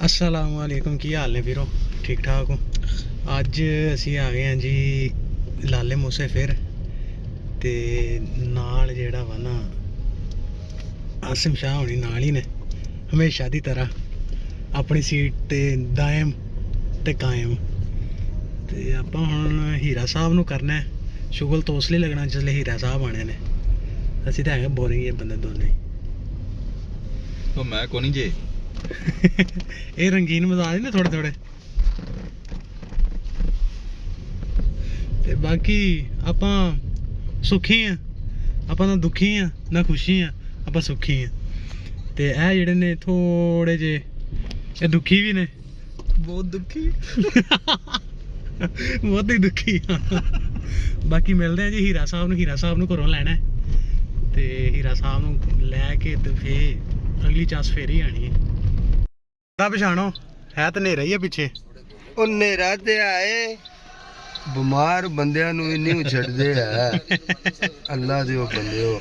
अस्सलाम वालेकुम, की हाल ने वीरो? ठीक ठाक हो? अज असी आ गए हैं जी लाले मूसे फिर ते नाल जेड़ा वा ना आसिम शाह होनी नाल ही ने हमेशा की तरह अपनी सीट ते दायम ते कायम। ते आपां हुण हीरा साहब नूं करना है शुगल तो उसले लगना जिसले हीरा साहब आने ने। असी तो है बोरिंग ये बंदे दोनों तो मैं को नहीं जे ये रंगीन मजाज ने थोड़े थोड़े। ते बाकी आपां सुखी हैं, आपां ना दुखी हैं ना खुशी हैं, आपां सुखी हैं। ते ए जेड़े ने थोड़े जे ये दुखी भी ने, बहुत दुखी बहुत ही दुखी बाकी मिलते हैं जी हीरा साहब नूं घरों लैना है ते हीरा साहब नूं लैके ते फिर अगली चास फेर ही आनी है। पछाणो है तो नेरा ही है पिछे। ਉਹ ਨੇਰਾ ਤੇ ਆਏ ਬਿਮਾਰ ਬੰਦਿਆਂ ਨੂੰ ਨਹੀਂ ਛੱਡਦੇ ਹੈ ਅੱਲਾ ਦੇ ਉਹ ਬੰਦਿਓ।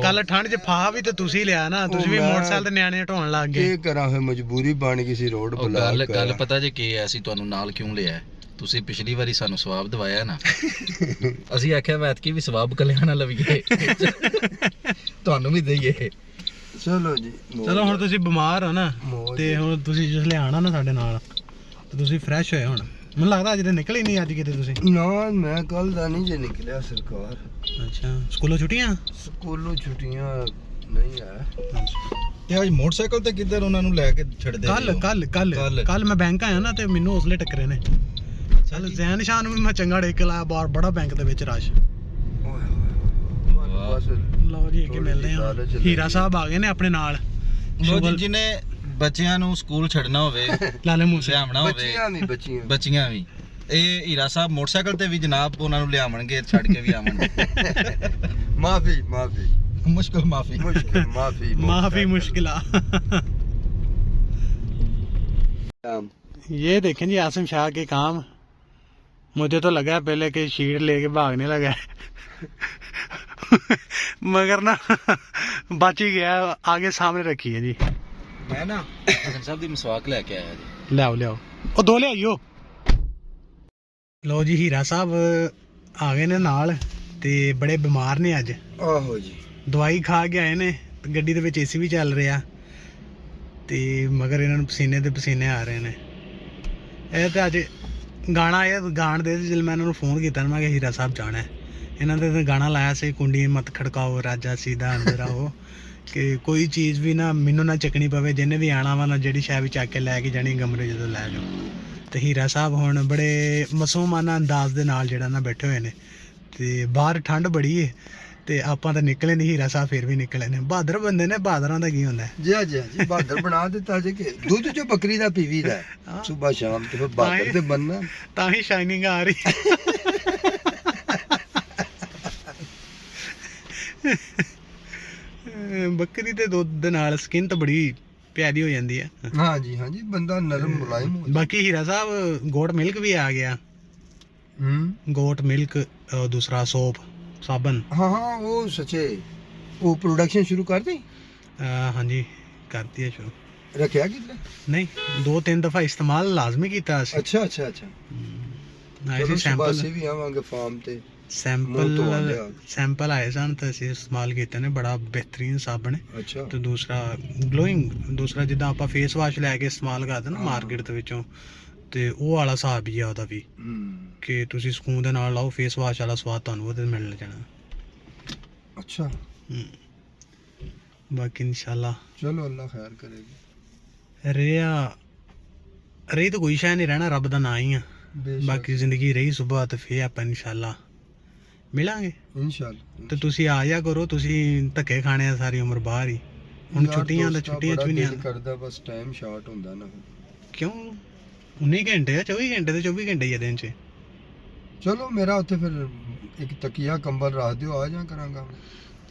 ਕੱਲ ਠੰਡ 'ਚ ਫਾਹ ਵੀ ਤੇ ਤੁਸੀਂ ਲਿਆ ਨਾ, ਤੁਸੀਂ ਵੀ ਮੋਟਰਸਾਈਕਲ ਤੇ ਨਿਆਣੇ ਢੋਣ ਲੱਗ ਗਏ। ਕੀ ਕਰਾਂ ਫੇ ਮਜਬੂਰੀ ਬਣ ਗਈ ਸੀ ਰੋਡ ਬਲਾਕ। ਗੱਲ ਪਤਾ ਜੇ ਕੀ ਹੈ, ਅਸੀਂ ਤੁਹਾਨੂੰ ਨਾਲ ਕਿਉਂ ਲਿਆ? ਤੁਸੀਂ ਪਿਛਲੀ ਵਾਰੀ ਸਾਨੂੰ ਸਵਾਬ ਦਵਾਇਆ ਨਾ ਅਸੀਂ ਆਖਿਆ ਐਤਕੀ ਵੀ ਸਵਾਬ ਕਲਿਆਣਾ ਲਵੀਏ ਤੁਹਾਨੂੰ ਵੀ ਦਈਏ। ਚਲੋ ਜੀ ਚਲੋ ਹੁਣ ਤੁਸੀਂ ਬਿਮਾਰ ਹੋ ਨਾ ਤੇ ਹੁਣ ਤੁਸੀਂ ਜਿਸਲੇ ਆਣਾ ਨਾ ਸਾਡੇ ਨਾਲ ਤੇ ਤੁਸੀਂ ਫਰੈਸ਼ ਹੋਏ। ਹੁਣ ਮੈਨੂੰ ਲੱਗਦਾ ਅੱਜ ਤੇ ਨਿਕਲ ਹੀ ਨਹੀਂ ਅੱਜ ਕਿਤੇ ਤੁਸੀਂ। ਨਾ ਮੈਂ ਕੱਲ ਦਾ ਨਹੀਂ ਜੇ ਨਿਕਲਿਆ ਸਰਕਾਰ। ਅੱਛਾ ਸਕੂਲੋਂ ਛੁੱਟੀਆਂ? ਸਕੂਲੋਂ ਛੁੱਟੀਆਂ ਨਹੀਂ ਆ। ਤੇ ਅੱਜ ਮੋਟਰਸਾਈਕਲ ਤੇ ਕਿੱਧਰ ਉਹਨਾਂ ਨੂੰ ਲੈ ਕੇ ਛੱਡਦੇ? ਕੱਲ ਮੈਂ ਬੈਂਕ ਆਇਆ ਨਾ ਤੇ ਮੈਨੂੰ ਉਸਲੇ ਟੱਕਰੇ ਨੇ। ਚੱਲ ਜ਼ੈਨ ਸ਼ਾਹ ਨੂੰ ਵੀ ਮੈਂ ਚੰਗਾ ਡੇਕ ਲਾਇਆ, ਬਾਹਰ ਬੜਾ ਬੈਂਕ ਦੇ ਵਿੱਚ ਰਸ਼। ਲਓ ਜੀ ਅੱਗੇ ਮਿਲਦੇ ਹਾਂ। ਹੀਰਾ ਸਾਹਿਬ ਆ ਗਏ ਨੇ ਆਪਣੇ ਨਾਲ। ਜਿਹਨੇ ਬੱਚਿਆਂ ਨੂੰ ਸਕੂਲ ਛੱਡਣਾ ਹੋਵੇ, ਲਾਲੇ ਮੂਸੇ ਲਿਆਉਣਾ ਹੋਵੇ, ਬੱਚੀਆਂ ਵੀ ਇਹ ਹੀਰਾ ਸਾਹਿਬ ਮੋਟਰਸਾਈਕਲ ਤੇ ਵੀ ਜਨਾਬ ਉਹਨਾਂ ਨੂੰ ਲਿਆਵਣਗੇ, ਛੱਡ ਕੇ ਵੀ ਆਵਣਗੇ। ਮਾਫੀ मुश्किला। ये देखें जी आसिम शाह के काम। मुझे तो लगा पहले कि शीट लेके भागने लगा मगर ना बच ही गया, आगे सामने रखी है जी। मैं ना हसन साहब दी मसवाक लेके आया जी। लियाओ ओ दो ले आइयो। लो जी हीरा साहब आ गए ने नाल ते बड़े बीमार ने अज। आहो जी दवाई खा के आए ने, गड्डी दे विच एसी भी चल रहा ते मगर इन्हां नूं पसीने दे पसीने आ रहे ने। ਇਹ ਤੇ ਅੱਜ ਗਾਣਾ ਇਹ ਗਾਣ ਦੇ ਜਦੋਂ ਮੈਂ ਇਹਨਾਂ ਨੂੰ ਫੋਨ ਕੀਤਾ ਨਾ ਮੈਂ ਕਿਹਾ ਹੀਰਾ ਸਾਹਿਬ ਜਾਣਾ ਹੈ, ਇਹਨਾਂ ਦੇ ਗਾਣਾ ਲਾਇਆ ਸੀ ਕੁੰਡੀ ਮਤ ਖੜਕਾਓ ਰਾਜਾ ਸੀਦਾ ਅੰਦਰ ਆਓ ਕਿ ਕੋਈ ਚੀਜ਼ ਵੀ ਨਾ ਮੈਨੂੰ ਨਾ ਚੱਕਣੀ ਪਵੇ, ਜਿਹਨੇ ਵੀ ਆਣਾ ਵਾ ਨਾ ਜਿਹੜੀ ਸ਼ੈ ਵੀ ਚੱਕ ਕੇ ਲੈ ਕੇ ਜਾਣੀ ਗਮਰੇ ਜਦੋਂ ਲੈ ਜਾਓ। ਤੇ ਹੀਰਾ ਸਾਹਿਬ ਹੁਣ ਬੜੇ ਮਾਸੂਮਾਨਾ ਅੰਦਾਜ਼ ਦੇ ਨਾਲ ਜਿਹੜਾ ਨਾ ਬੈਠੇ ਹੋਏ ਨੇ ਤੇ ਬਾਹਰ ਠੰਡ ਬੜੀ ਹੈ ਤੇ ਆਪਾਂ ਤਾਂ ਨਿਕਲੇ ਨਹੀਂ, ਹੀਰਾ ਸਾਹਿਬ ਫਿਰ ਵੀ ਨਿਕਲੇ ਨੇ। ਬਹਾਦਰ ਬੰਦੇ ਨੇ, ਬਹਾਦਰਾਂ ਦਾ ਕੀ ਹੁੰਦਾ ਜੀ ਜੀ ਬਹਾਦਰ ਬਣਾ ਦਿੱਤਾ ਜੇ ਕਿ ਦੁੱਧ ਜੋ ਬੱਕਰੀ ਦਾ ਪੀਵੀ ਦਾ ਸਵੇਰ ਸ਼ਾਮ ਤੇ ਫਿਰ ਬਹਾਦਰ ਤੇ ਬੰਨਾ ਤਾਂ ਹੀ ਸ਼ਾਈਨਿੰਗ ਆ ਰਹੀ। ਬੱਕਰੀ ਦੇ ਦੁੱਧ ਦੇ ਨਾਲ ਸਕਿਨ ਤਾਂ ਬੜੀ ਪਿਆਰੀ ਹੋ ਜਾਂਦੀ ਹੈ। ਹਾਂ ਜੀ ਬੰਦਾ ਨਰਮ ਮੁਲਾਇਮ ਹੋ। ਬਾਕੀ ਹੀਰਾ ਸਾਹਿਬ ਗੋਟ ਮਿਲਕ ਵੀ ਆ ਗਿਆ। ਗੋਟ ਮਿਲਕ ਦੂਸਰਾ ਸੋਪ साबन। हाँ वो सचे वो प्रोडक्शन शुरू कर दी। हाँ जी कर दिया शुरू। रखा कितने? नहीं 2-3 दफा इस्तेमाल लाजमी किया। अच्छा सैंपल से भी आवांगे फार्म ते सैंपल आए सन तो ਅਸੀਂ इस्तेमाल किए ने, बड़ा बेहतरीन साबन है। अच्छा तो दूसरा ग्लोइंग, दूसरा जिदा आप फेस वाश लैके इस्तेमाल करते ना मार्केट ਦੇ ਵਿੱਚੋਂ ਤੇ ਉਹ ਵਾਲਾ ਹਿਸਾਬ ਹੀ ਆ ਉਹਦਾ ਵੀ ਕਿ ਤੁਸੀਂ ਸਕੂਨ ਦੇ ਨਾਲ ਲਾਓ, ਫੇਸ ਵਾਸ਼ ਵਾਲਾ ਸਵਾਦ ਤੁਹਾਨੂੰ ਉਹਦੇ ਮਿਲ ਜਾਣਾ। ਅੱਛਾ ਬਾਕੀ ਇਨਸ਼ਾਅੱਲਾ ਚਲੋ ਅੱਲਾ ਖੈਰ ਕਰੇਗੀ। ਰਹੀ ਤਾਂ ਕੋਈ ਸ਼ੈ ਨਹੀਂ, ਰਹਿਣਾ ਰੱਬ ਦਾ ਨਾਂ ਹੀ ਆ। ਬਾਕੀ ਜ਼ਿੰਦਗੀ ਰਹੀ ਸੁਬਹ ਤੇ ਫੇਰ ਆਪਾਂ ਇਨਸ਼ਾਅੱਲਾ ਮਿਲਾਂਗੇ ਇਨਸ਼ਾਅੱਲਾ। ਤੇ ਤੁਸੀਂ ਆ ਜਾ ਕਰੋ, ਤੁਸੀਂ ਧੱਕੇ ਖਾਣੇ ਆ ਸਾਰੀ ਉਮਰ ਬਾਹਰ ਹੀ। ਹੁਣ ਛੁੱਟੀਆਂ ਚ ਵੀ ਨਹੀਂ ਕਰਦਾ, ਬਸ ਟਾਈਮ ਸ਼ਾਰਟ ਹੁੰਦਾ ਨਾ। ਕਿਉਂ 19 ਘੰਟੇ ਆ, 24 ਘੰਟੇ ਤੇ 24 ਘੰਟੇ ਹੀ ਆ ਦਿਨ 'ਚ। ਚਲੋ ਮੇਰਾ ਉੱਥੇ ਫਿਰ ਇੱਕ ਤਕੀਆ ਕੰਬਲ ਰੱਖ ਦਿਓ, ਆ ਜਾ ਕਰਾਂਗਾ।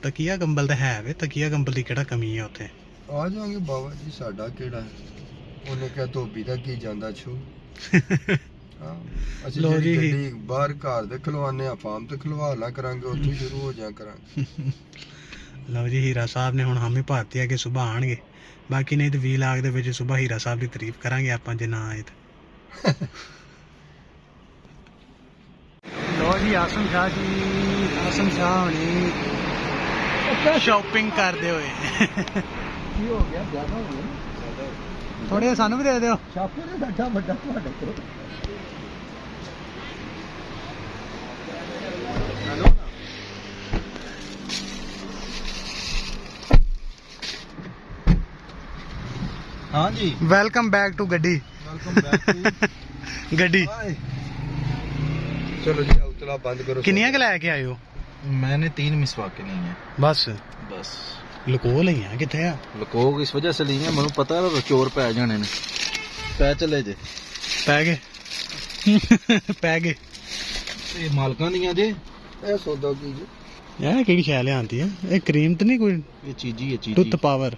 ਤਕੀਆ ਕੰਬਲ ਤਾਂ ਹੈ ਵੇ, ਤਕੀਆ ਕੰਬਲ ਦੀ ਕਿਹੜਾ ਕਮੀ ਆ ਉੱਥੇ। ਆ ਜਾਵਾਂਗੇ ਬਾਬਾ ਜੀ, ਸਾਡਾ ਕਿਹੜਾ ਉਹਨੇ ਕਿਹਾ ਧੋਬੀ ਦਾ ਕੀ ਜਾਂਦਾ ਛੂ। ਅਸੀਂ ਜਿਹੜੀ ਗੱਡੀ ਬਾਹਰ ਘਰ ਦੇ ਖਲਵਾਨੇ ਆ ਫਾਰਮ ਤੇ ਖਲਵਾ ਲਾ ਕਰਾਂਗੇ, ਉੱਥੇ ਸ਼ੁਰੂ ਹੋ ਜਾ ਕਰਾਂਗੇ। ਲਓ ਜੀ ਹੀਰਾ ਸਾਹਿਬ ਨੇ ਹੁਣ ਹਾਮੀ ਭਰਤੀ ਆ ਕਿ ਸੁਬਾਹ ਆਣਗੇ ਬਾਕੀ ਨਹੀਂ ਤੇ ਵਲੌਗ ਦੇ ਵਿੱਚ ਸੁਬਾ ਹੀਰਾ ਸਾਹਿਬ ਦੀ ਤਾਰੀਫ ਕਰਾਂਗੇ ਆਪਾਂ ਜੇ ਨਾ ਆਏ ਤਾਂ। ਲੋ ਜੀ ਆਸਮ ਸ਼ਾਹ ਹੋਣੀ ਸ਼ਾਪਿੰਗ ਕਰਦੇ ਹੋਏ। ਕੀ ਹੋ ਗਿਆ, ਜ਼ਿਆਦਾ ਹੋ ਗਿਆ। ਥੋੜੇ ਸਾਨੂੰ ਵੀ ਦੇ ਦਿਓ। ਛਾਪੇ ਦੇ ਬੈਠਾ ਵੱਡਾ ਤੁਹਾਡੇ ਕੋਲ। हाँ जी, ਵੈਲਕਮ ਬੈਕ ਟੂ ਗੱਡੀ। वेलकम बैक टू ਗੱਡੀ चलो जी उतला बंद करो। ਕਿੰਨੀਆਂ ਕੁ ਲੈ ਕੇ ਆਏ ਹੋ? मैंने 3 मिसवाकें ली हैं ਬਸ बस। ਲੁਕੋ ਲਈਆਂ ਕਿੱਥੇ ਆ? लोग इस वजह से ली हैं, मैंने पता है चोर पै जाने ने। पै चले जे ਪੈ ਗਏ ਪੈ ਗਏ। ये मालकां दियां जे। ਇਹ ਸੌਦਾ ਕੀ ਜੀ? ਇਹ ਕਿਹੜੀ ਸ਼ੈ ਲਿਆਂਦੀ ਆ? ਇਹ ਕਰੀਮ ਤਾਂ ਨਹੀਂ ਕੋਈ? ये चीजी है, ਟੁੱਥ चीजी। ਪਾਵਰ।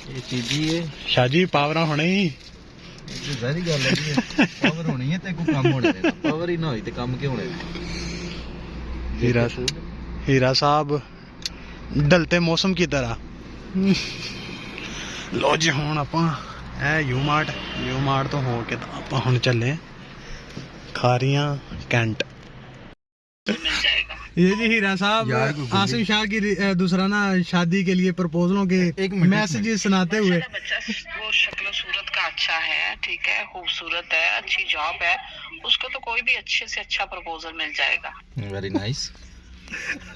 ये चीजी है। ਸ਼ਾਜੀ ਪਾਵਰਾਂ ਹੁਣੇ ਹੀ। ये ज़ाहिर गल है जी, पावर होनी है ते कोई काम होने देना। पावर ही ना होई ते काम क्यों होने? हीरा ਹੀਰਾ ਸਾਹਿਬ ਢਲਤੇ ਮੌਸਮ ਕੀ ਤਰ੍ਹਾਂ। ਲੋ ਜੀ ਹੁਣ ਆਪਾਂ ਇਹ ਯੂ ਮਾਰਟ ਤੋਂ ਹੋ ਕੇ ਤਾਂ ਆਪਾਂ ਹੁਣ ਚੱਲੇ ਖਾਰੀਆਂ कैंट। ये जी हीरा साहब आसिम शाह की दूसरा ना शादी के लिए प्रपोजलों के मैसेजेस सुनाते हुए। बच्चा वो शक्ल सूरत का अच्छा है, ठीक है, खूबसूरत है, अच्छी जॉब है, उसको तो कोई भी अच्छे से अच्छा प्रपोजल मिल जाएगा। वेरी नाइस,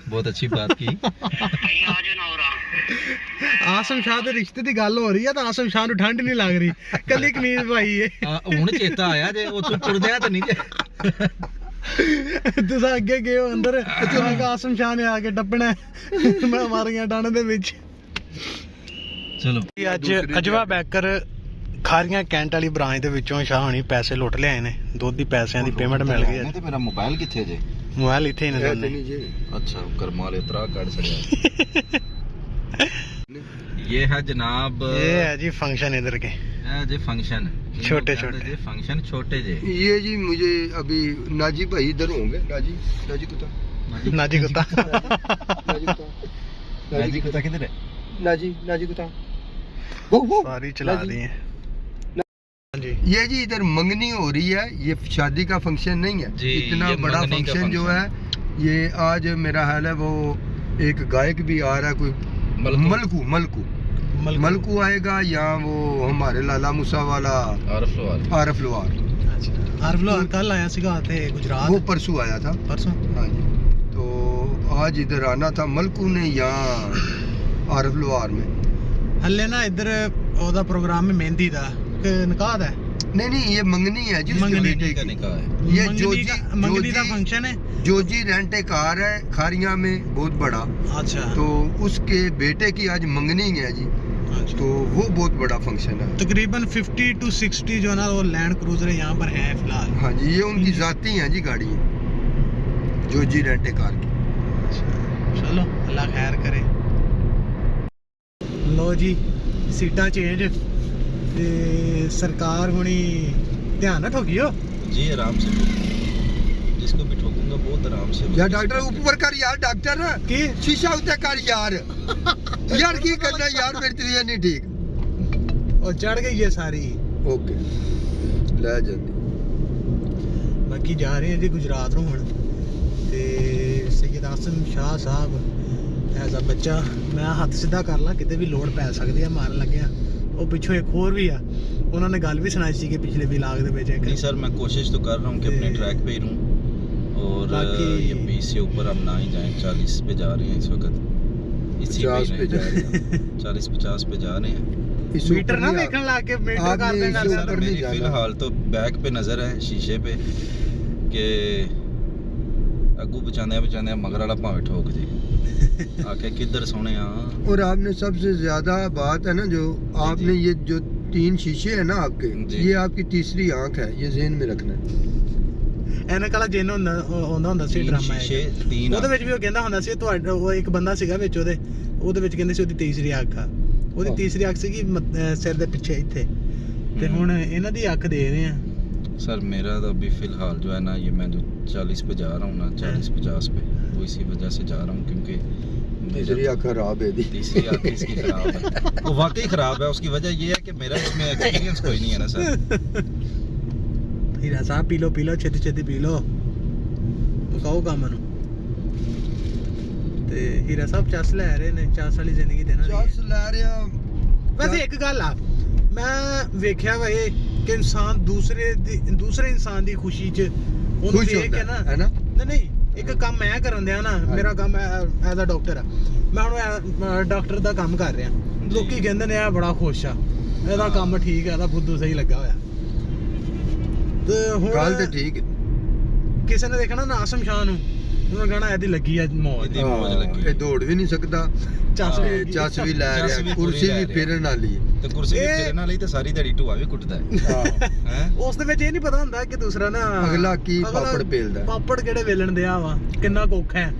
बहुत अच्छी बात की। भाई आज ना हो रहा आसिम शाह ਦੇ ਰਿਸ਼ਤੇ ਦੀ ਗੱਲ ਹੋ ਰਹੀ ਹੈ ਤਾਂ ਆਸਿਮ ਸ਼ਾਹ ਨੂੰ ਠੰਡ ਨਹੀਂ ਲੱਗ ਰਹੀ, ਕੱਲੀ ਕਮੀਜ਼ ਪਾਈ ਏ। ਹੁਣ ਚੇਤਾ ਆਇਆ ਜੇ ਉਹ ਤੂੰ ਤੁਰਦਿਆ ਤਾਂ ਨਹੀਂ ਜੇ। ਤੁਸੀਂ ਅੱਗੇ ਗਏ ਹੋ ਅੰਦਰ, ਅਚਾਨਕ ਆਸਿਮ ਸ਼ਾਹ ਨੇ ਆ ਕੇ ਟੱਪਣਾ ਮੈਂ ਮਾਰੀਆਂ ਡਾਣੇ ਦੇ ਵਿੱਚ। ਚਲੋ ਅੱਜ ਅਜਵਾ ਬੈਕਰ ਖਾਰੀਆਂ ਕੈਂਟ ਵਾਲੀ ਬ੍ਰਾਂਚ ਦੇ ਵਿੱਚੋਂ ਸ਼ਾਹ ਹੋਣੀ ਪੈਸੇ ਲੁੱਟ ਲਿਆਏ ਨੇ। ਦੁੱਧ ਦੀ ਪੈਸਿਆਂ ਦੀ ਪੇਮੈਂਟ ਮਿਲ ਗਈ ਹੈ। ਤੇ ਮੇਰਾ ਮੋਬਾਈਲ ਕਿੱਥੇ ਜੇ? ਮੋਬਾਈਲ ਇੱਥੇ ਹੀ ਨੇ ਦੋਨੇ। अच्छा करमाल इतरा काट सड़िया। ये है जनाब, ये है जी फंक्शन इधर के है जी फंक्शन छोटे छोटे फंक्शन छोटे जे। ये जी मुझे अभी नाजी भाई इधर होंगे। नाजी कुत्ता नाजी कुत्ता नाजी कुत्ता किधर है? नाजी कुत्ता सारी चला दी है जी। ये जी इधर मंगनी हो रही है। ये शादी का फंक्शन नहीं है जी, इतना ये बड़ा मंगनी का फंक्शन जो है ये आज मेरा हाल है। वो एक गायक भी आ रहा है, कोई मलकू आएगा, या वो हमारे लाला मूसा वाला आरफ लोहार। आरफ लोहार कल आया सीगा ते गुजरात, वो परसों आया था। परसों हाँ जी, तो आज इधर आना था मलकू ने या आरफ लोहार में। हल्ले ना इधर ओदा प्रोग्राम में मेहंदी दा के निकाह दा। नहीं ये मंगनी है जी, मंगनी बेटे का की। निकाह है। ये मंगनी दा फंक्शन है। जोजी रेंट ए कार है खारिया में बहुत बड़ा। अच्छा, तो उसके बेटे की आज मंगनी है जी। अच्छा। तो वो बहुत बड़ा फंक्शन है। तकरीबन 50 to 60 जो ना वो लैंड क्रूजर यहाँ पर है फिलहाल। हाँ जी, ये उनकी जाती हैं जी गाड़ी, जोजी रेंट ए कार की। चलो अल्लाह खैर करे। लो जी सीटा चेंज ते सरकार हुणी ध्यान ना ठोकियो जी, आराम से जिसको भी ठोकूंगा बहुत आराम से। यार डॉक्टर ऊपर कर यार, डॉक्टर की शीशा उते कर यार। यार की करना यार, मेरी तबीयत नहीं ठीक। और चढ़ गई है सारी। ओके ले जल्दी। बाकी जा रहे हैं जी गुजरात ਨੂੰ ਹੁਣ ਤੇ ਸੈयद awesome Shah Sahib as a ਬੱਚਾ ਮੈਂ ਹੱਥ ਸਿੱਧਾ ਕਰ ਲਾਂ, ਕਿਤੇ ਵੀ ਲੋੜ ਪੈ ਸਕਦੀ ਆ ਮਾਰਨ ਲੱਗਿਆ। ਉਹ ਪਿੱਛੋਂ ਇੱਕ ਹੋਰ ਵੀ ਆ, ਉਹਨਾਂ ਨੇ ਗੱਲ ਵੀ ਸੁਣਾਈ ਸੀ ਕਿ ਪਿਛਲੇ ਵਲੌਗ ਦੇ ਵਿੱਚ नहीं सर, मैं कोशिश तो कर रहा हूँ कि अपने ट्रैक पे ही रहूँ और ये 20 से ऊपर हम ना ही जाएं। 40 पे जा रहे हैं इस वक्त, इसी 50 पे जा रहे हैं। 40-50 पे जा रहे हैं। ਮੀਟਰ ਨਾ ਵੇਖਣ ਲੱਗ ਕੇ ਮੀਟਰ आगे ਕਰ ਦੇਗਾ इससे ਸਰ। ऊपर नहीं मेरी जाना। फिलहाल तो बैक पे नजर है शीशे पे कि अगू बचाने मगर वाला भावे ठोक दे आके किधर सोने। और आपने सबसे ज्यादा बात है ना, जो आपने ये जो 3 शीशे है ना आपके, जी। ये आपकी तीसरी आंख है, ये ज़हन में रखना है। ਐਨਕ ਵਾਲਾ ਜਿੰਨ ਹੁੰਦਾ ਸੀ ਡਰਾਮਾ शीशे 3 ਉਹਦੇ ਵਿੱਚ ਵੀ ਉਹ ਕਹਿੰਦਾ ਹੁੰਦਾ ਸੀ ਤੁਹਾਡਾ ਉਹ ਇੱਕ ਬੰਦਾ ਸੀਗਾ ਵਿੱਚ ਉਹਦੇ ਵਿੱਚ ਕਹਿੰਦੇ ਸੀ ਉਹਦੀ ਤੀਸਰੀ ਅੱਖ ਆ। ਉਹਦੀ ਤੀਸਰੀ ਅੱਖ ਸੀਗੀ ਸਿਰ ਦੇ ਪਿੱਛੇ ਇੱਥੇ, ਤੇ ਹੁਣ ਇਹਨਾਂ ਦੀ ਅੱਖ ਦੇ ਰਹੇ ਆ। सर मेरा तो अभी फिलहाल जो है ना, ये मैं जो 40 पे जा रहा हूँ ना, 40-50 पे, वो इसी वजह से जा रहा हूँ, क्योंकि तीसरी आँख खराब है दी। तीसरी आँख इसकी खराब है, वो वाकई खराब है। उसकी वजह ये है कि मेरा इसमें एक्सपीरियंस कोई नहीं है ना सर। हीरा साहब पी लो छेती छेती पी लो, ਮੁਕਾਓ ਕੰਮ ਨੂੰ। ਤੇ ਹੀਰਾ ਸਾਹਿਬ ਚਸ ਲੈ ਰਹੇ ਨੇ, ਚਸ ਵਾਲੀ ਜ਼ਿੰਦਗੀ ਦੇਣਾ ਚੱਸ ਲੈ ਰਿਹਾ। ਵੈਸੇ ਇੱਕ ਗੱਲ ਆ, ਮੈਂ ਵੇਖਿਆ ਵਾ ਇਹ ਕਿ ਇਨਸਾਨ ਦੂਸਰੇ ਇਨਸਾਨ ਦੀ ਖੁਸ਼ੀ 'ਚ ਉਹਨੂੰ ਖੁਸ਼ ਦੇਖ ਕੇ ਹੁੰਦਾ ਨਾ, ਹੈ ਨਾ। ਨਹੀਂ ਇੱਕ ਕੰਮ ਮੈਂ ਕਰਨ ਦਿਆ ਨਾ, ਮੇਰਾ ਕੰਮ ਐਜ਼ ਅ ਡਾਕਟਰ ਆ, ਮੈਂ ਹੁਣ ਡਾਕਟਰ ਦਾ ਕੰਮ ਕਰ ਰਿਹਾ। ਲੋਕੀ ਕਹਿੰਦੇ ਨੇ ਇਹ ਬੜਾ ਖੁਸ਼ ਆ, ਇਹਦਾ ਕੰਮ ਠੀਕ ਆ, ਇਹਦਾ ਬੁੱਧੂ ਸਹੀ ਲੱਗਾ ਹੋਇਆ। ਤੇ ਗੱਲ ਤੇ ਹੁਣ ਠੀਕ ਹੈ। ਕਿਸੇ ਨੇ ਦੇਖਣਾ ਨਾ ਆਸਮ ਸ਼ਾਹ ਨੂੰ, ਉਹਨੇ ਕਹਣਾ ਇਹਦੀ ਲੱਗੀ ਆ ਮੌਜ। ਇਹਦੀ ਮੌਜ ਲੱਗੀ। ਇਹ ਦੌੜ ਵੀ ਨਹੀਂ ਸਕਦਾ, ਚੱਸ ਤੇ ਚੱਸ ਵੀ ਲੈ ਚੱਸ ਰਿਹਾ, ਵੀ ਕੁਰਸੀ ਪੂਰੀ ਲੈ ਵੀ ਰਿਹਾ। ਫਿਰਨ ਵਾਲੀ ਹੈ। ਤੇ ਕੁਰਸੀ ਵੀ ਇਹ- ਫਿਰਨ ਵਾਲੀ ਤੇ ਸਾਰੀ ਦਿਹਾੜੀ ਢੂਆ ਵੀ ਕੁੱਟਦਾ ਹੈ ਹੈ। ਉਸ ਦੇ ਵਿੱਚ ਇਹ ਨਹੀਂ ਪਤਾ ਹੁੰਦਾ ਕਿ ਦੂਸਰਾ ਨਾ ਅਗਲਾ ਕੀ ਅਗਲਾ ਪਾਪੜ ਪੇਲਦਾ। ਪਾਪੜ ਕਿਹੜੇ ਵੇਲਣ ਦਿਆ ਵਾ, ਕਿੰਨਾ ਔਖਾ ਹੈ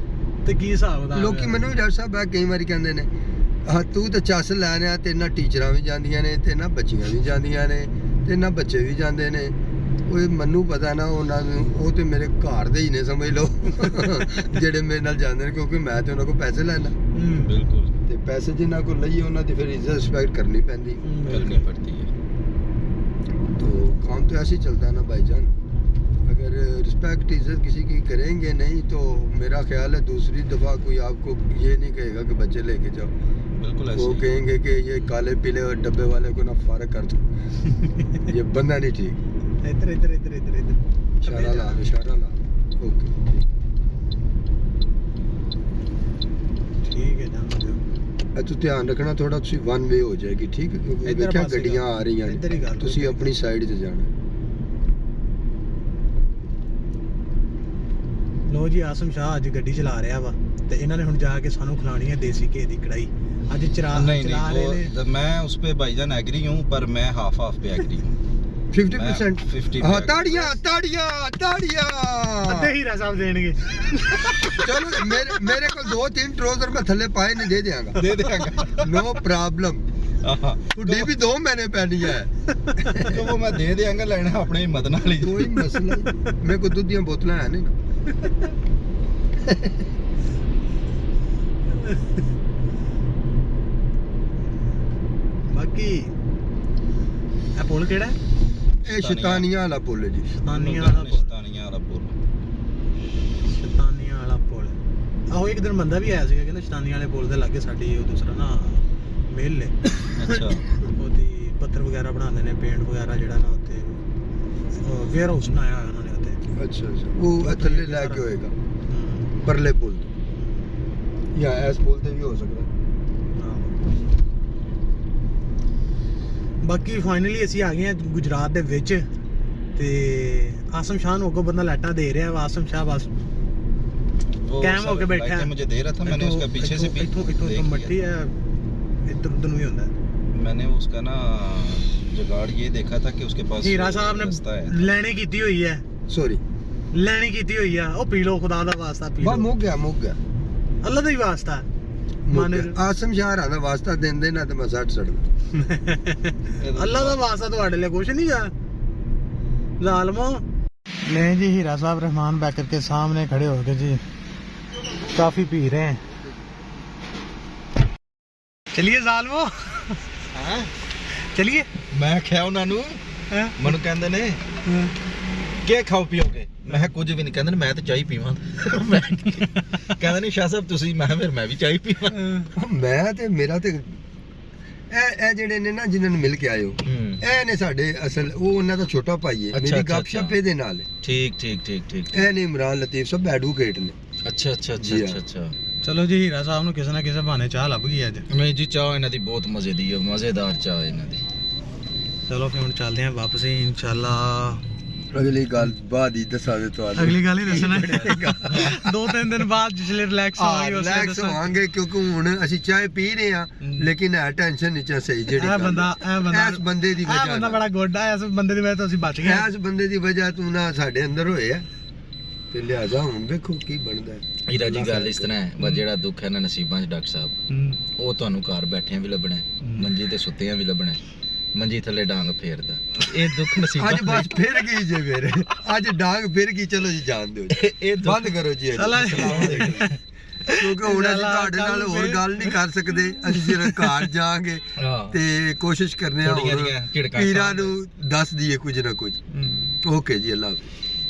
ਤੇ ਕੀ ਹਿਸਾਬ ਦਾ। ਲੋਕੀ ਮੈਨੂੰ ਵੀ ਡਾਕਟਰ ਸਾਹਿਬ ਆ ਕਈ ਵਾਰੀ ਕਹਿੰਦੇ ਨੇ, ਹਾਂ ਤੂੰ ਤਾਂ ਚੱਸ ਲੈ ਰਿਹਾ, ਤੇ ਨਾ ਟੀਚਰਾਂ ਵੀ ਜਾਂਦੀਆਂ ਨੇ, ਤੇ ਨਾ ਬੱਚੀਆਂ ਵੀ ਜਾਂਦੀਆਂ ਨੇ, ਤੇ ਨਾ ਬੱਚੇ ਵੀ ਜਾਂਦੇ ਨੇ। ਉਹ ਮੈਨੂੰ ਪਤਾ ਨਾ, ਉਹਨਾਂ ਨੂੰ ਉਹ ਤੇ ਮੇਰੇ ਘਰ ਦੇ ਹੀ ਨੇ ਸਮਝ ਲਓ ਜਿਹੜੇ ਮੇਰੇ ਨਾਲ ਜਾਂਦੇ ਨੇ, ਕਿਉਂਕਿ ਮੈਂ ਤੇ ਉਹਨਾਂ ਕੋਲ ਪੈਸੇ ਲੈਣਾ, ਬਿਲਕੁਲ ਤੇ ਪੈਸੇ ਜਿਨ੍ਹਾਂ ਕੋਲ ਲਈਏ ਉਹਨਾਂ ਦੀ ਫਿਰ ਇੱਜ਼ਤ ਰਿਸਪੈਕਟ करनी ਪੈਂਦੀ। करनी पड़ती है। तो काम तो ऐसे ही चलता है ना भाईजान, अगर रिस्पेक्ट इज्जत किसी की करेंगे नहीं तो मेरा ख्याल है दूसरी दफ़ा कोई आपको ये नहीं कहेगा कि बच्चे लेके जाओ, बिल्कुल वो ऐसे ही। कहेंगे कि ये काले पीले और डब्बे वाले को ना फारग कर दो ये बंदा नहीं ठीक। ਇੱਧਰ ਇੱਧਰ ਇੱਧਰ ਇੱਧਰ ਇੱਧਰ इशारा ला ओके ਠੀਕ ਹੈ ਜਾਣਾ ਦਿਓ। तू ध्यान रखना थोड़ा, तुसी वन वे हो जाएगी ठीक है, क्योंकि इधर देखा पासे गड्डियां का। आ रही हैं, इधर ही कर लो, तुसी इधर। अपनी साइड से जाना। ਲੋ ਜੀ ਆਸਮ ਸ਼ਾਹ ਅੱਜ ਗੱਡੀ ਚਲਾ ਰਿਹਾ ਵਾ, ਤੇ ਇਹਨਾਂ ਨੇ ਹੁਣ ਜਾ ਕੇ ਸਾਨੂੰ ਖਿਲਾਣੀ ਹੈ ਦੇਸੀ ਘੀ ਦੀ ਕੜਾਈ। ਅੱਜ ਚਲਾ नहीं ਚਲਾ ਰਹੇ नहीं ਨੇ। वो मैं उस पे भाईजान एग्री हूँ, पर मैं हाफ पे एग्री हूँ। 50% 50 हाँ ताड़ियां ताड़ियां ताड़ियां। ਅੱਧੇ ਹੀਰਾ ਸਾਹਿਬ ਦੇਣਗੇ। चलो मेरे को 2-3 ट्राउजर में थल्ले पाए नहीं दे देंगा, दे देंगा। No problem. हुडी भी 2 महीने पहनी है, तो वो मैं दे देंगा, लेना अपने हिम्मत नाल ही। कोई मसला नहीं। मेरे को दूध दी बोतलें हैं नहीं ना। ਬਾਕੀ ਇਹ ਪੁੱਲ ਕਿਹੜਾ ਹੈ? ਇਹ ਸ਼ੈਤਾਨੀਆਂ ਵਾਲਾ ਪੁੱਲ ਹੈ ਜੀ। ਸ਼ੈਤਾਨੀਆਂ ਵਾਲਾ ਪੁੱਲ। ਸ਼ੈਤਾਨੀਆਂ ਵਾਲਾ ਪੁੱਲ। ਸ਼ੈਤਾਨੀਆਂ ਵਾਲਾ ਪੁੱਲ। ਆਹੋ ਇੱਕ ਦਿਨ ਬੰਦਾ ਵੀ ਆਇਆ ਸੀਗਾ, ਕਹਿੰਦਾ ਸ਼ੈਤਾਨੀਆਂ ਵਾਲੇ ਪੁੱਲ ਦੇ ਲਾਗੇ ਸਾਡੀ ਉਹ ਦੂਸਰਾ ਨਾ ਮਿਲ ਹੈ, ਅੱਛਾ ਉਹਦੀ ਪੱਥਰ ਵਗੈਰਾ ਬਣਾਉਂਦੇ ਨੇ, ਪੇਂਟ ਵਗੈਰਾ ਜਿਹੜਾ ਨਾ ਉੱਥੇ ਵੇਅਰ ਹਾਊਸ ਬਣਾਇਆ ਹੋਇਆ ਉਹਨਾਂ ਨੇ ਉੱਥੇ। अच्छा अच्छा वो थल्ले लैके होएगा परले पुल या एस पुल ते भी हो सकता है। ਬਾਕੀ ਫਾਈਨਲੀ ਅਸੀਂ ਆ ਗਏ ਹਾਂ ਗੁਜਰਾਤ ਦੇ ਵਿੱਚ, ਤੇ ਆਸਮ ਸ਼ਾਹ ਨੂੰ ਅੱਗੋਂ ਬੰਦਾ ਲਾਈਟਾਂ ਦੇ ਰਿਹਾ ਵਾ। ਆਸਮ ਸ਼ਾਹ ਬਸ वो कैम होके सब बैठा है। लाइटें मुझे दे रहा था, मैंने उसका पीछे से भी इथों देख लिया। मट्टी है, इधर उधर भी होता है। मैंने उसका ना जुगाड़ ये देखा था कि उसके पास हीरा साहब रास्ता ने है। ਲੈਣੀ ਕੀਤੀ ਹੋਈ ਹੈ, सॉरी ਲੈਣੀ ਕੀਤੀ ਹੋਈ ਆ। ਉਹ ਪੀ ਲਓ, ਖੁਦਾ ਦਾ ਵਾਸਤਾ ਪੀ बा ਲਓ, मुक गया ਅੱਲਾ ਦਾ ਹੀ ਵਾਸਤਾ। मुक गया। आसम शाह दा वास्ता देंदे ना ते मैं सट सड़ ਅੱਲਾ ਦਾ ਵਾਸਤਾ ਤੁਹਾਡੇ ਲਈ ਕੁਛ ਨਹੀਂ ਆ ਜ਼ਾਲਮੋ। ले जी हीरा साहब रहमान बैकर के सामने खड़े हो गए जी, काफी पी रहे हैं। चलिए ਜ਼ਾਲਮੋ हैं? चलिए। मैं क्या उन्होंने हैं? ਮੈਨੂੰ ਕਹਿੰਦੇ ਨੇ ਕੀ ਖਾਓ ਪੀਓਗੇ, ਮੈਂ ਕਿਹਾ ਕੁਝ ਵੀ ਨਹੀਂ। ਕਹਿੰਦੇ ਨੇ ਮੈਂ ਤਾਂ ਚਾਹ ਹੀ ਪੀਵਾਂ। ਮੈਂ ਕਹਿੰਦੇ ਨੇ ਸ਼ਾਹ ਸਾਹਿਬ ਤੁਸੀਂ, ਮੈਂ ਕਿਹਾ ਫਿਰ ਮੈਂ ਵੀ ਚਾਹ ਹੀ ਪੀਵਾਂ। मैं ते मेरा ते ਇਹ ਜਿਹੜੇ ਨੇ ਨਾ ਜਿਨ੍ਹਾਂ ਨੂੰ ਮਿਲ ਕੇ ਆਇਓ, ਇਹ ਨੇ ਸਾਡੇ ਅਸਲ, ਉਹ ਉਹਨਾਂ ਦਾ ਛੋਟਾ ਭਾਈ ਹੈ। ਅੱਛਾ, ਮੇਰੀ ਅੱਛਾ, ਗੱਪਸ਼ਪ ਇਹਦੇ ਨਾਲ ਹੈ। ਠੀਕ ਠੀਕ ਠੀਕ ਠੀਕ। ਇਹ ਨੇ ਇਮਰਾਨ ਲਤੀਫ ਸਭ ਐਡਵੋਕੇਟ ਨੇ। ਅੱਛਾ ਅੱਛਾ ਅੱਛਾ ਜੀ ਅੱਛਾ ਅੱਛਾ। ਚਲੋ ਜੀ ਹੀਰਾ ਸਾਹਿਬ ਨੂੰ ਕਿਸੇ ਨਾ ਕਿਸੇ ਬਹਾਨੇ ਚਾਹ ਲੱਭ ਗਈ ਅੱਜ। ਨਹੀਂ ਜੀ, ਚਾਹ ਇਹਨਾਂ ਦੀ ਬਹੁਤ ਮਜ਼ੇ ਦੀ ਹੈ, ਮਜ਼ੇਦਾਰ ਚਾਹ ਇਹਨਾਂ ਦੀ। ਚਲੋ ਫਿਰ ਹੁਣ ਚੱਲਦੇ ਆਂ ਵਾਪਸ ਹੀ ਇਨਸ਼ਾਅੱਲਾ। ਅਗਲੀ ਗੱਲ ਬਾਅਦ ਹੀ ਦੱਸਾਂ ਦੇ ਤੁਹਾਨੂੰ। ਅਗਲੀ ਗੱਲ ਹੀ ਦੱਸਣਾ 2-3 ਦਿਨ ਬਾਅਦ ਜਿਸਲੇ ਰਿਲੈਕਸ ਹੋਵਾਂਗੇ ਉਸਲੇ ਰਿਲੈਕਸ ਦੱਸਾਂਗੇ। ਹੋਵਾਂਗੇ, ਕਿਉਂਕਿ ਹੁਣ ਅਸੀਂ ਚਾਹ ਪੀ ਰਹੇ ਹਾਂ, ਲੇਕਿਨ ਹੈ ਟੈਨਸ਼ਨ ਨਹੀਂ ਚਾ ਸਹੀ ਜਿਹੜੀ ਇਹ ਗੱਲ ਬੰਦਾ ਹੈ। ਇਸ ਬੰਦੇ ਦੀ ਇਹ ਵਜ੍ਹਾ ਬੰਦਾ ਨਾਲ, ਬੜਾ ਗੋਡਾ ਹੈ, ਇਸ ਬੰਦੇ ਦੀ ਵਜ੍ਹਾ ਤੋਂ ਅਸੀਂ ਬਚ ਗਏ। ਇਸ ਬੰਦੇ ਦੀ ਵਜ੍ਹਾ ਤੂੰ ਨਾ ਸਾਡੇ ਅੰਦਰ ਹੋਏ ਆ, ਤੇ ਲਿਹਾਜ਼ਾ ਹੁਣ ਵੇਖੋ ਕੀ ਬਣਦਾ ਹੈ। ਹੀਰਾ ਜੀ ਗੱਲ ਇਸ ਤਰ੍ਹਾਂ ਹੈ, ਬਸ ਜਿਹੜਾ ਦੁੱਖ ਹੈ ਨਾ ਨਸੀਬਾਂ 'ਚ ਡਾਕਟਰ ਸਾਹਿਬ, ਉਹ ਤੁਹਾਨੂੰ ਘਰ ਬੈਠਿਆਂ ਵੀ ਲੱਭਣਾ ਹੈ, ਮੰਜੀ ਤੇ ਸੁੱਤਿਆਂ ਵੀ ਲੱਭਣਾ ਹੈ। ਮੰਜੀ ਥੱਲੇ ਡਾਂਗ ਫੇਰਦਾ। ਇਹ ਦੁੱਖ ਨਸੀਬਾਂ ਅੱਜ ਬਸ ਫਿਰ ਗਈ ਜੇ ਮੇਰੇ ਅੱਜ ਡਾਂਗ ਫਿਰ ਗਈ। ਚਲੋ ਜੀ ਜਾਣ ਦਿਓ ਜੀ। ਇਹ ਬੰਦ ਕਰੋ ਜੀ ਕਿਉਂਕਿ ਹੁਣ ਅਸੀਂ ਤੁਹਾਡੇ ਨਾਲ ਹੋਰ ਗੱਲ ਨਹੀਂ ਕਰ ਸਕਦੇ। ਅਸੀਂ ਸਿਰਫ ਘਰ ਜਾਾਂਗੇ ਤੇ ਕੋਸ਼ਿਸ਼ ਕਰਨੇ ਆ ਪੀਰਾਂ ਨੂੰ ਦੱਸ ਦਈਏ ਕੁਝ ਨਾ ਕੁਝ। ਓਕੇ ਜੀ, ਅੱਲਾ ਹਾਫਿਜ਼।